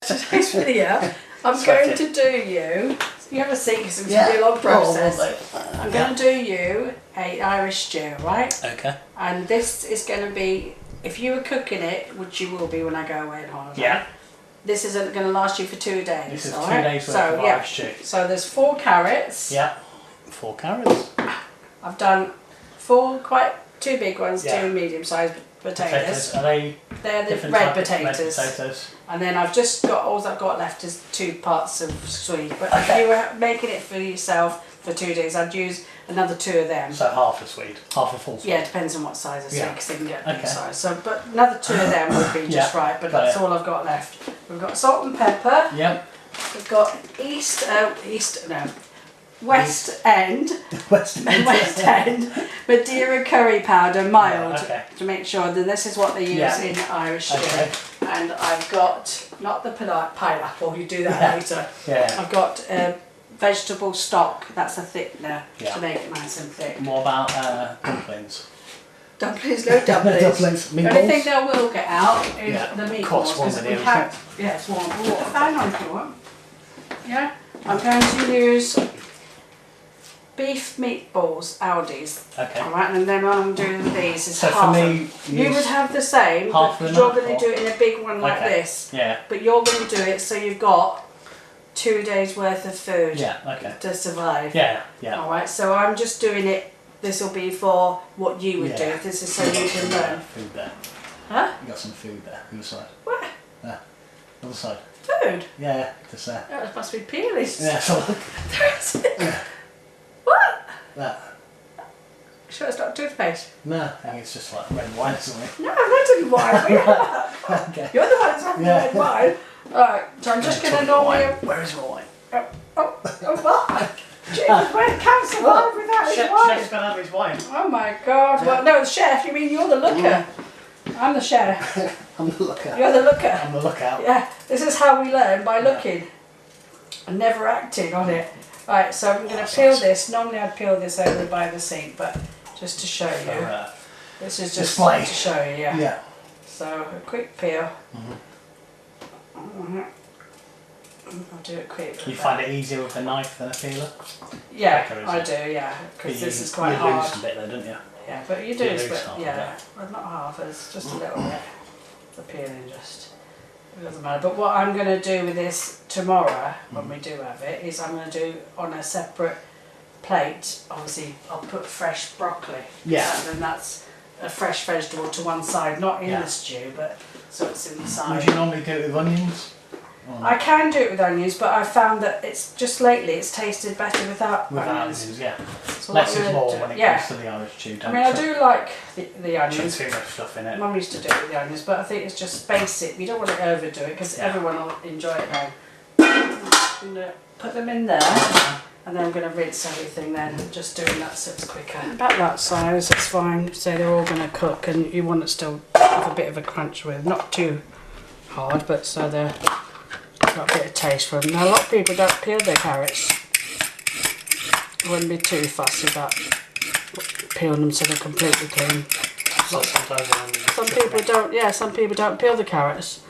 today's video, I'm going to do you. You have a seat because it's going to be a long process. I'm going to do you a Irish stew, right? Okay. And this is going to be, if you were cooking it, which you will be when I go away on holiday. Yeah. This isn't going to last you for 2 days. This is all 2 right? days worth of Irish stew. So there's 4 carrots. Yeah. 4 carrots. I've done 4 2 big ones, 2 medium-sized potatoes. Are they? They're the red potatoes. Red potatoes. And then I've just got, all I've got left is 2 parts of sweet. But if you were making it for yourself for 2 days, I'd use another 2 of them. So half a sweet, half a full sweet. Yeah, it depends on what size of sweet, because they can get big Okay. size. So, but another 2 of them would be just right. But that's all I've got left. We've got salt and pepper. Yep. We've got West End Madeira curry powder, mild, to make sure that this is what they use in Irish stew. And I've got, not the pineapple, you do that later. I've got vegetable stock, that's a thickener to make it nice and thick. What about dumplings? Dumplings, no dumplings. Dumplings, meatballs. The only thing that will get out is the meatballs. Because we have, it's warm. Water fan on if you want. Yeah, I'm going to use beef meatballs, Aldi's. Okay. Alright, and then what I'm doing with these is so half. For me, you would have the same, but you're going to do it in a big one like this. Yeah. But you're going to do it so you've got 2 days worth of food. To survive. Yeah. Yeah. Alright, so I'm just doing it. This will be for what you would do. This is so you can learn. Food there. Huh? You got some food there. Other side. Where? There. Other side. Food? Yeah, just there. Oh, it must be peelies. Yeah, so look. There is it. What? That. Sure it's not toothpaste? No, I think it's just like red wine or something. No, I'm not doing wine. We have that. Okay. You're the one that's having red wine. Alright, so I'm just going to normally... Where is my wine? Oh, what? Jesus, where can survive without his wine? Chef's gonna have his wine. Oh my God. Well, no, the chef, you mean you're the looker. I'm the chef. I'm the looker. You're the looker. I'm the lookout. Yeah, this is how we learn, by looking. And never acting on it. Right, so I'm going to peel this. Normally I'd peel this over by the sink, but just to show you. This is just to show you, yeah. So a quick peel. I'll do it quick. You find it easier with a knife than a peeler? Yeah, I do, yeah. Because this is quite hard. You lose a bit there, don't you? Yeah, but you do, but well, not half, it's just a little bit. The peeling just, it doesn't matter. But what I'm going to do with this tomorrow, when we do have it, is I'm going to do on a separate plate, obviously I'll put fresh broccoli. Yeah. And then that's a fresh vegetable to one side, not in the stew, but so it's in the side. Would you normally do it with onions? I can do it with onions, but I've found that it's just lately it's tasted better without onions. Yeah. So less is more when it comes to the Irish stew. I mean, I do like the onions. Too much stuff in it. Mum used to do it with the onions, but I think it's just basic. You don't want to overdo it because everyone will enjoy it now. I'm going to put them in there, and then I'm going to rinse everything then, just doing that so it's quicker. About that size, it's fine. So they're all going to cook, and you want it still have a bit of a crunch with, not too hard, but so they're got a bit of taste for them. Now a lot of people don't peel their carrots. I wouldn't be too fussy about peeling them so they're completely clean. Some people don't. Yeah, some people don't peel the carrots,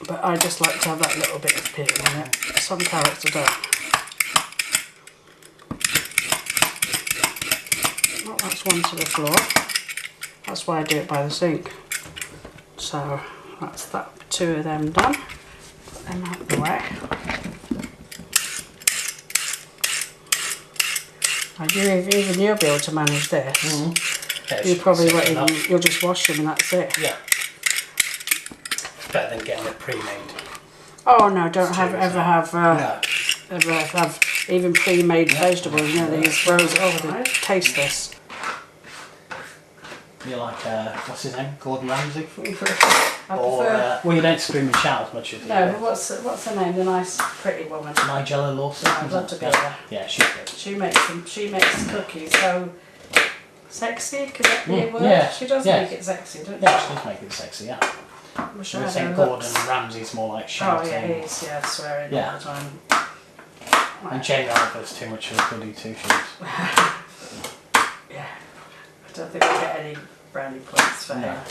but I just like to have that little bit of peel in it. Some carrots I don't. Well, that's one to the floor. That's why I do it by the sink. So that's that. 2 of them done. Put them out of the way. Even you'll be able to manage this. Yeah, you probably won't even, you'll just wash them and that's it. Yeah. Better than getting it pre-made. Oh no, don't ever have even pre-made vegetables. You know, they use frozen. Oh, they taste this. You're like, what's his name? Gordon Ramsay? Well, you don't scream and shout as much as no, but what's her name? The nice, pretty woman. Nigella Lawson. I'd love to be there. Yeah, she's good. She makes cookies so sexy. Could that be a word? Yeah. She does make it sexy, doesn't she? Yeah, she does make it sexy. Yeah. I wish I I had think her Gordon looks. Ramsay's more like shouting. Oh yeah, he is. Swearing all the time. And Jamie Oliver's too much of a goody two shoes. Yeah, I don't think I get any brownie points for her.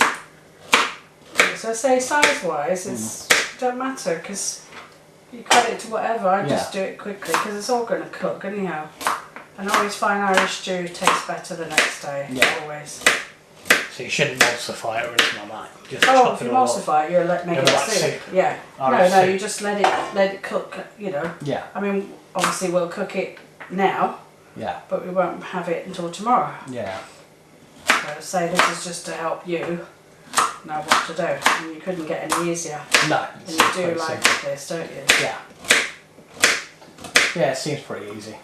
So I say size-wise, it's don't matter because you cut it to whatever. I just do it quickly because it's all going to cook anyhow. And I always find Irish stew tastes better the next day. Yeah. Always. So you shouldn't emulsify it or anything like that. Just if you emulsify it, you'll make it soup. Yeah. No, you just let it cook. You know. Yeah. I mean, obviously we'll cook it now. Yeah. But we won't have it until tomorrow. Yeah. So say this is just to help you know what to do. And you couldn't get any easier. No. And you do like this, don't you? Yeah. Yeah, it seems pretty easy.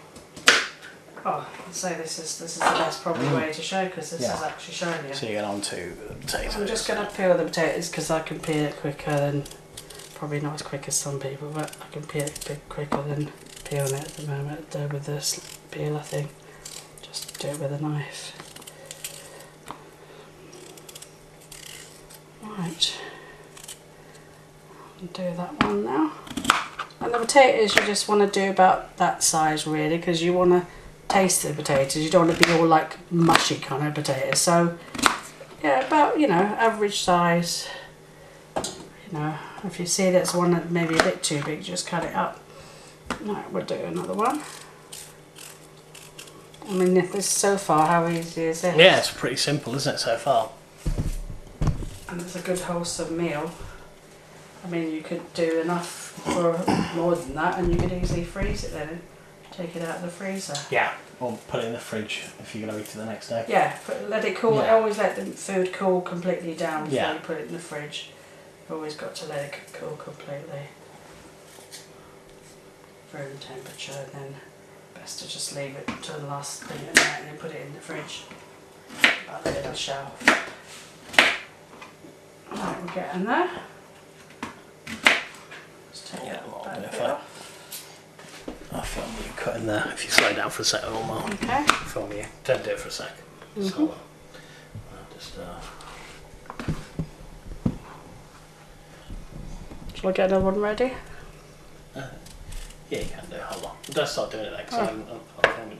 Oh, I'd say this is the best probably way to show because this is actually showing you. So you get on to the potatoes. I'm just going to peel the potatoes because I can peel it quicker than, probably not as quick as some people, but I can peel it a bit quicker than peeling it at the moment with this peeler thing. Just do it with a knife. Right. I'll do that one now. And the potatoes you just want to do about that size really because you want to taste the potatoes. You don't want to be all like mushy kind of potatoes. So yeah, about, you know, average size. You know, if you see that's one that maybe a bit too big, just cut it up. Right, we'll do another one. I mean, this so far, how easy is it? Yeah, it's pretty simple, isn't it, so far? And it's a good wholesome meal. I mean, you could do enough for more than that, and you could easily freeze it then. Take it out of the freezer. Yeah, or put it in the fridge if you're going to eat it the next day. Yeah, let it cool. Yeah. Always let the food cool completely down before you put it in the fridge. You've always got to let it cool completely. Room temperature, and then best to just leave it until the last thing at night and then put it in the fridge. About the little shelf. Right, we're getting there. Just take it out. I'll film you cutting there if you slow down for a second or more. Okay. Film you. Don't do it for a sec. So I'll just. Shall I get another one ready? Yeah, you can do. Hold on. Don't start doing it then, because I'm filming.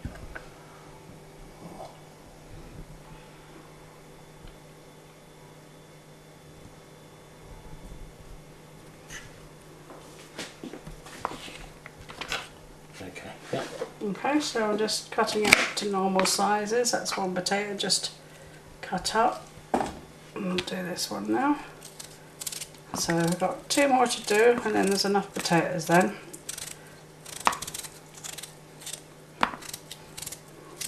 Okay. Yeah. Okay, so I'm just cutting it to normal sizes. That's one potato just cut up. And I'll do this one now. So we've got two more to do, and then there's enough potatoes then.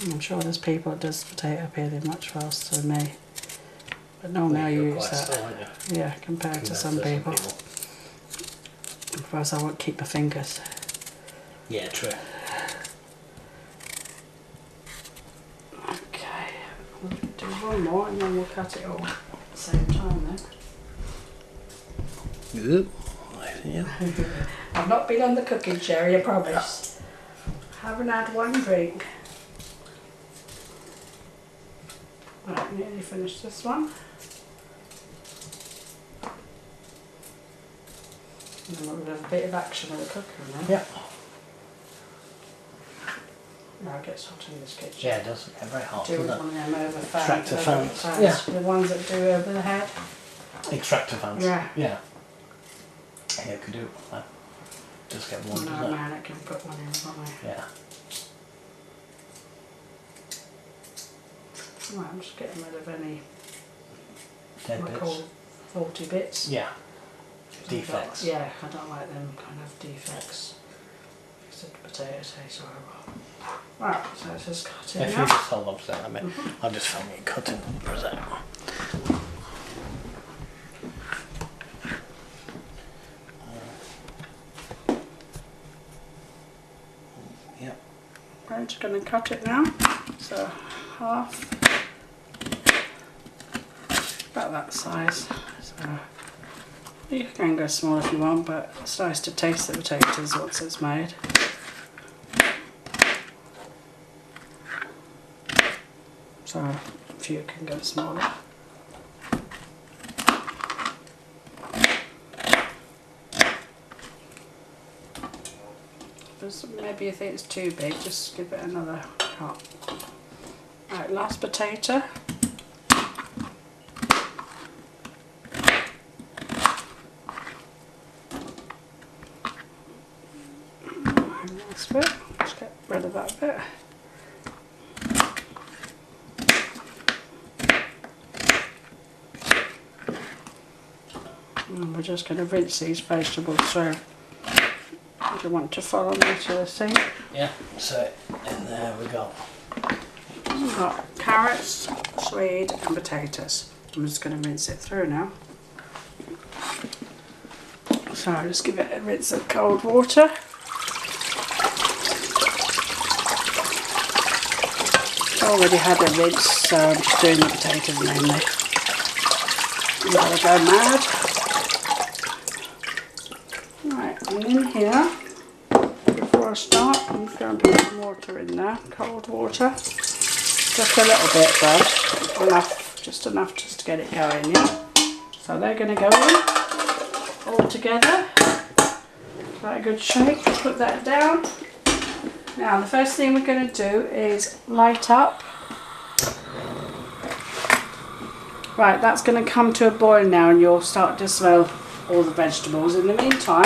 I'm sure there's people that does potato peeling much faster than me. But normally I use that. Slow, aren't you? Yeah, compared to some people. Otherwise I won't keep my fingers. Yeah, true. Okay, we'll do one more and then we'll cut it all at the same time then. Good. Yeah. I've not been on the cooking chair, I promise. Haven't had one drink. Right, nearly finished this one. And then we'll have a bit of action with the cooking now. Yeah. Now it gets hot in this kitchen. Yeah, it does get very hot. Do one of them over fans. Extractor fans. Yeah. The ones that do over the head. Extractor fans. Yeah. Yeah. Yeah, could do it. Just get one. No man, I can put one in for me. Yeah. Right, I'm just getting rid of any dead what I bits. call faulty bits. Yeah. Defects. Yeah, I don't like them kind of defects. Because the potato tastes horrible. Right, so it's just cutting If now. you just hold on for a minute, I'll just film you cutting for a second. Yep. I'm just going to cut it now. So half, about that size. So you can go small if you want, but it's nice to taste the potatoes once it's made. So a few can go smaller. Maybe you think it's too big, just give it another cut. Right, last potato. Next bit, let's get rid of that bit. And we're just going to rinse these vegetables through. Do you want to follow me to the sink? Yeah, so in there we got. We've got carrots, swede and potatoes. I'm just going to rinse it through now. So I'll just give it a rinse of cold water. It's already had a rinse, so I'm just doing the potatoes mainly. I'm going to go mad. Right, and in here, before I start, I'm just going to put some water in there, cold water. Just a little bit though, enough, just to get it going, yeah? So they're going to go in, all together. Give that a good shake, put that down. Now the first thing we're going to do is light up. Right, that's going to come to a boil now and you'll start to smell all the vegetables. In the meantime,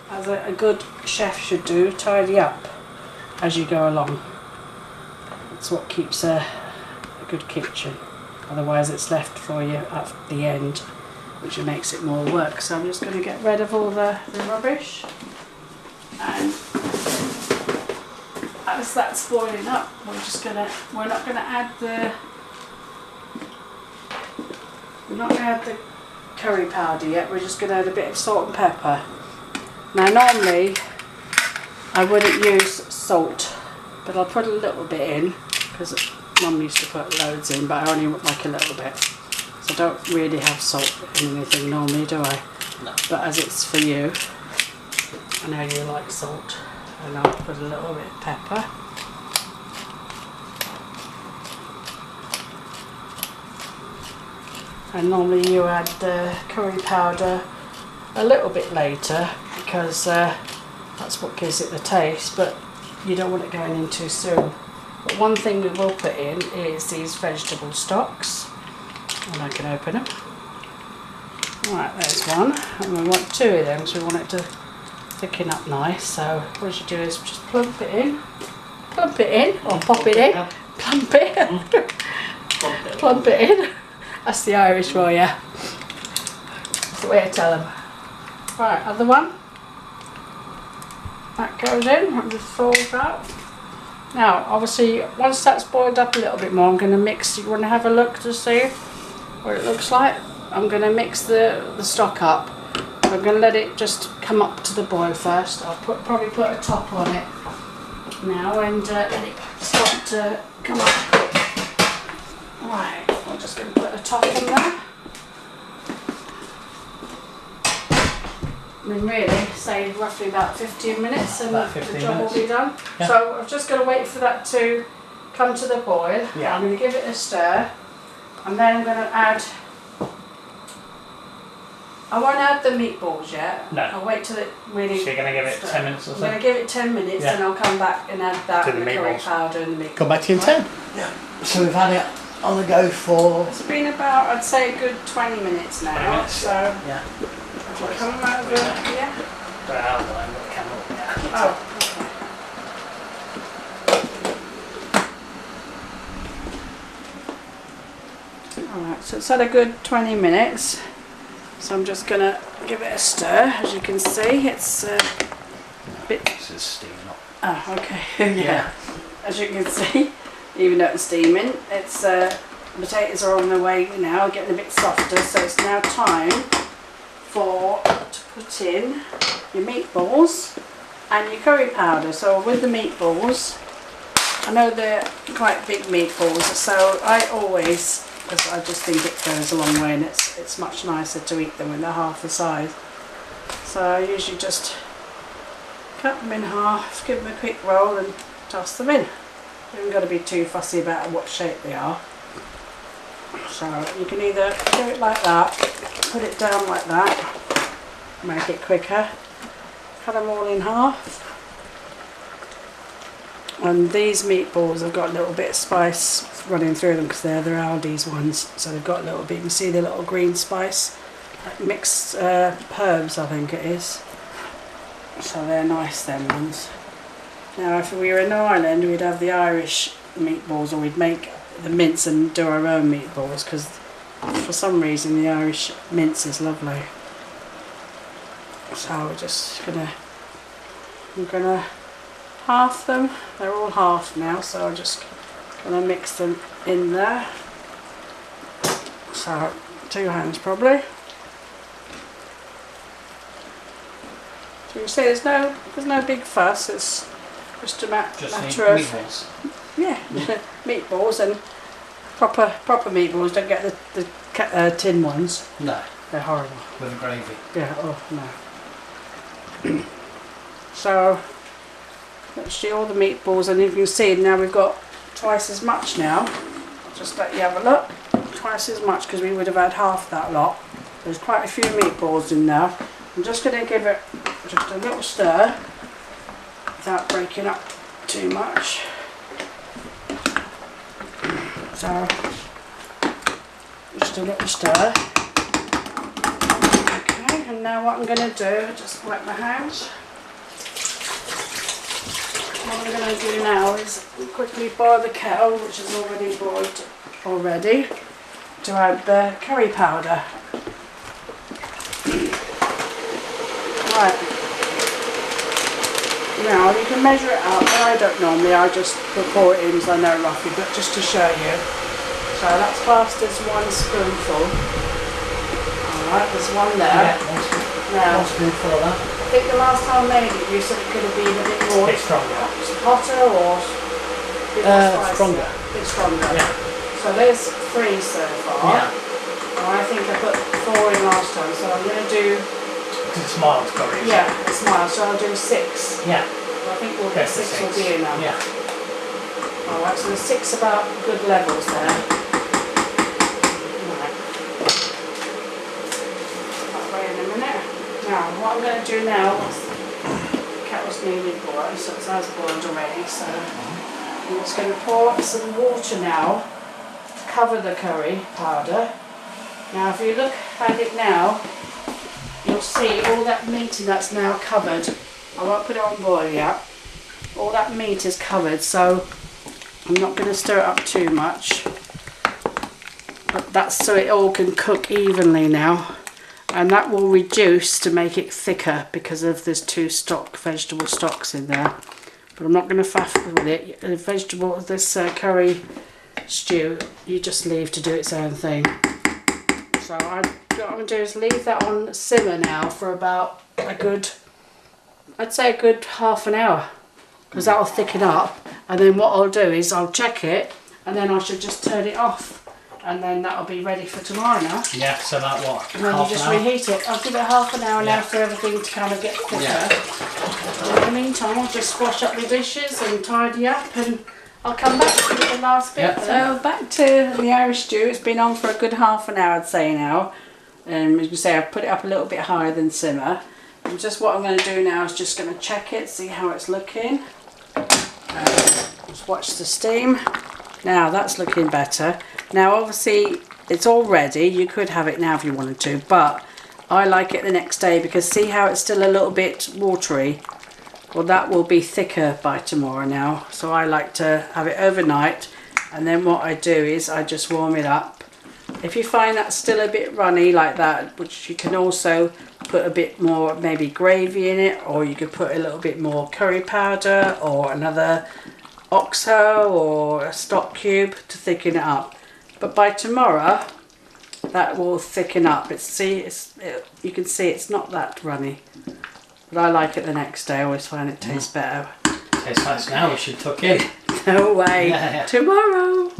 as a good chef should do, tidy up as you go along. That's what keeps a good kitchen. Otherwise it's left for you at the end, which makes it more work. So I'm just going to get rid of all the rubbish. And as that's boiling up, we're not going to add the curry powder yet. We're just going to add a bit of salt and pepper. Now normally I wouldn't use salt, but I'll put a little bit in because Mum used to put loads in, but I only like a little bit. So I don't really have salt in anything normally, do I? No. But as it's for you, I know you like salt, and I'll put a little bit of pepper. And normally you add curry powder a little bit later because that's what gives it the taste, but you don't want it going in too soon. But one thing we will put in is these vegetable stocks, and I can open them. Right, there's one, and we want two of them, so we want it to thicken up nice. So what you do is just plump it in, or pop it in, plump it, plump it in. That's the Irish for you. That's the way I tell them. Right, other one. That goes in and just falls out. Now, obviously, once that's boiled up a little bit more, I'm going to mix. You want to have a look to see what it looks like? I'm going to mix the stock up. I'm going to let it just come up to the boil first. I'll probably put a top on it now and let it start to come up. Right, I'm just going to put a top on there. I mean, really, say roughly about 15 minutes and the job will be done. Yeah. So I've just got to wait for that to come to the boil. Yeah. I'm going to give it a stir, and then I'm going to add. I won't add the meatballs yet. No. I'll wait till it really. So you're going to give it 10 minutes or so? I'm going to give it 10 minutes, and I'll come back and add that and the curry powder and the meatballs. Come back to you in 10. Yeah. So we've had it on the go for. It's been about, I'd say, a good 20 minutes now. 20 minutes. So. Yeah. Come over, yeah? Well, I've got the camera. Yeah. Oh, okay. Alright, so it's had a good 20 minutes. So I'm just going to give it a stir. As you can see, it's a bit... This is steam, not... Oh, okay. Yeah. As you can see, even though it's steaming, it's the potatoes are on their way now, getting a bit softer. So it's now time to put in your meatballs and your curry powder. So with the meatballs, I know they're quite big meatballs, so I always, because I just think it goes a long way and it's much nicer to eat them when they're half the size. So I usually just cut them in half, give them a quick roll and toss them in. You haven't got to be too fussy about what shape they are. So you can either do it like that, put it down like that, make it quicker, cut them all in half. And these meatballs have got a little bit of spice running through them because they're Aldi's ones, so they've got a little bit, you can see the little green spice, like mixed herbs I think it is. So they're nice, them ones. Now if we were in Ireland we'd have the Irish meatballs, or we'd make the mince and do our own meatballs, because for some reason the Irish mince is lovely. So we're just I'm gonna half them. They're all half now, so I'm just gonna mix them in there. So 2 hands probably. So you see there's no big fuss, it's just a matter of meatballs. Yeah, meatballs, and proper meatballs. Don't get the tin ones. No. They're horrible. With the gravy. Yeah, oh no. So let's do all the meatballs, and if you can see now we've got twice as much now. Just let you have a look. Twice as much, because we would have had half that lot. There's quite a few meatballs in there. I'm just going to give it just a little stir without breaking up too much. So just a little stir. Okay, and now what I'm going to do, just wet my hands. What I'm going to do now is quickly boil the kettle, which is already boiled already, to add the curry powder. Right. Now you can measure it out, but I don't normally, I just pour it in so I know roughly, but just to show you. So that's classed as 1 spoonful. Alright, there's one there. Yeah, 1 spoonful of that. I think the last time I made it you said it could have been a bit more. A bit stronger. Hotter or a bit more spicy? Stronger. A bit stronger. Yeah. So there's 3 so far. Yeah. I think I put 4 in last time, so I'm going to do... Because it's mild curry. Yeah, it's mild, so I'll do 6. Yeah. I think we'll get 6 will be enough. Yeah. Alright, so there's 6 about good levels there. Right. That way in a minute. Now, what I'm going to do now, the kettle's nearly boiled, so it has boiled already, so I'm just going to pour some water now to cover the curry powder. Now, if you look at it now, you'll see all that meat that's now covered. I won't put it on boil yet. All that meat is covered, so I'm not going to stir it up too much. But that's so it all can cook evenly now. And that will reduce to make it thicker because of there's 2 vegetable stocks in there. But I'm not going to faff with it. This curry stew, you just leave to do its own thing. So what I'm going to do is leave that on simmer now for about I'd say a good half an hour, because that'll thicken up, and then what I'll do is I'll check it, and then I should just turn it off, and then that'll be ready for tomorrow now. Yeah, so that what? And then you just reheat it. I'll give it half an hour now for everything to kind of get thicker. Yeah. In the meantime, I'll just wash up the dishes and tidy up, and I'll come back to the last bit. Yep. So back to the Irish stew. It's been on for a good half an hour, I'd say now. As you say, I've put it up a little bit higher than simmer. And just what I'm going to do now is just going to check it, see how it's looking. Just watch the steam. Now that's looking better. Now obviously it's all ready. You could have it now if you wanted to, but I like it the next day because see how it's still a little bit watery? Well, that will be thicker by tomorrow now. So I like to have it overnight, and then what I do is I just warm it up. If you find that's still a bit runny like that, which you can also put a bit more maybe gravy in it, or you could put a little bit more curry powder or another oxo or a stock cube to thicken it up. But by tomorrow that will thicken up. You can see it's not that runny, but I like it the next day. I always find it tastes better. Tastes nice now. We should tuck in. No way. Yeah. Tomorrow.